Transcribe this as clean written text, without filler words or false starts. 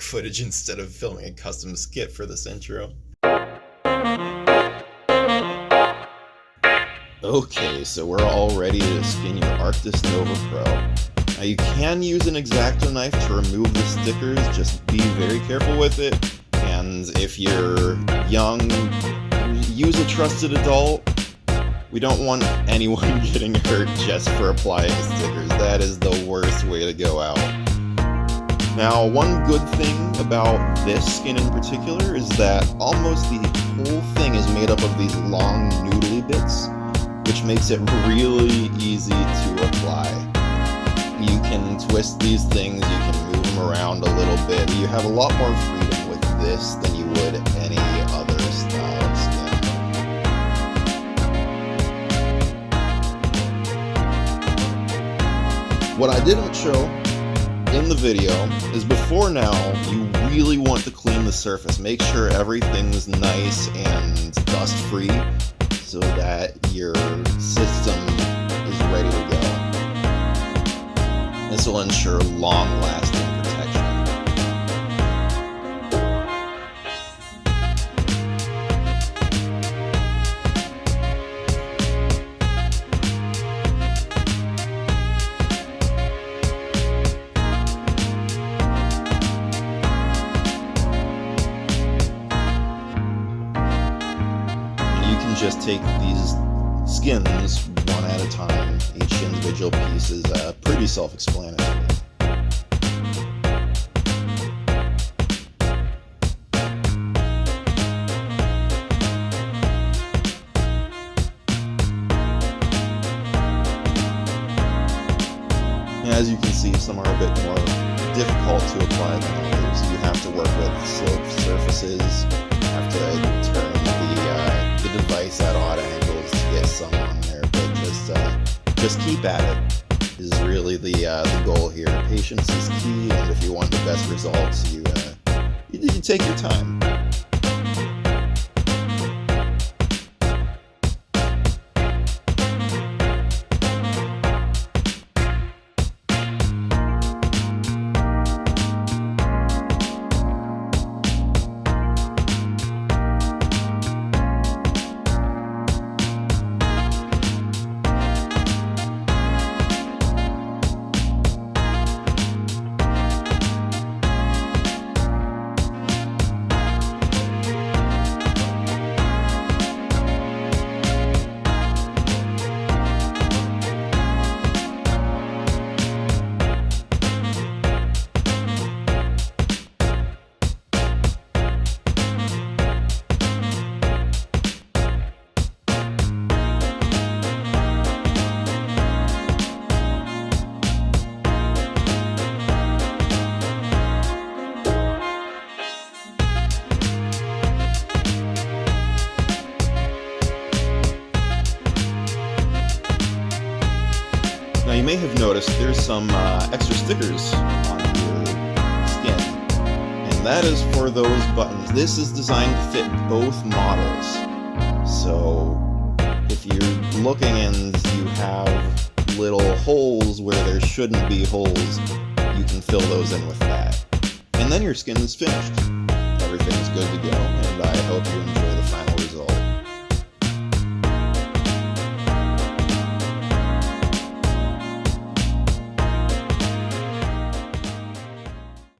footage instead of filming a custom skit for this intro. Okay, so we're all ready to skin your Arctis Nova Pro. Now you can use an X-Acto knife to remove the stickers, just be very careful with it. And if you're young, use a trusted adult. We don't want anyone getting hurt just for applying stickers. That is the worst way to go out. Now, one good thing about this skin in particular is that almost the whole thing is made up of these long noodly bits, which makes it really easy to apply. You can twist these things, you can move them around a little bit. You have a lot more freedom with this than you would any other style of skin. What I didn't show in the video is before now, you really want to clean the surface. Make sure everything's nice and dust-free so that your system is ready to go. This will ensure long-lasting protection. Just take these skins one at a time. Each individual piece is pretty self-explanatory. As you can see, some are a bit more difficult to apply than others. You have to work with sloped surfaces, you have to turn the device at odd angles to get some on there, but just keep at it is really the goal here. Patience is key, and if you want the best results, you take your time. Now you may have noticed there's some extra stickers on your skin, and that is for those buttons. This is designed to fit both models, so if you're looking and you have little holes where there shouldn't be holes, you can fill those in with that. And then your skin is finished. Everything's good to go, and I hope you enjoy the final result.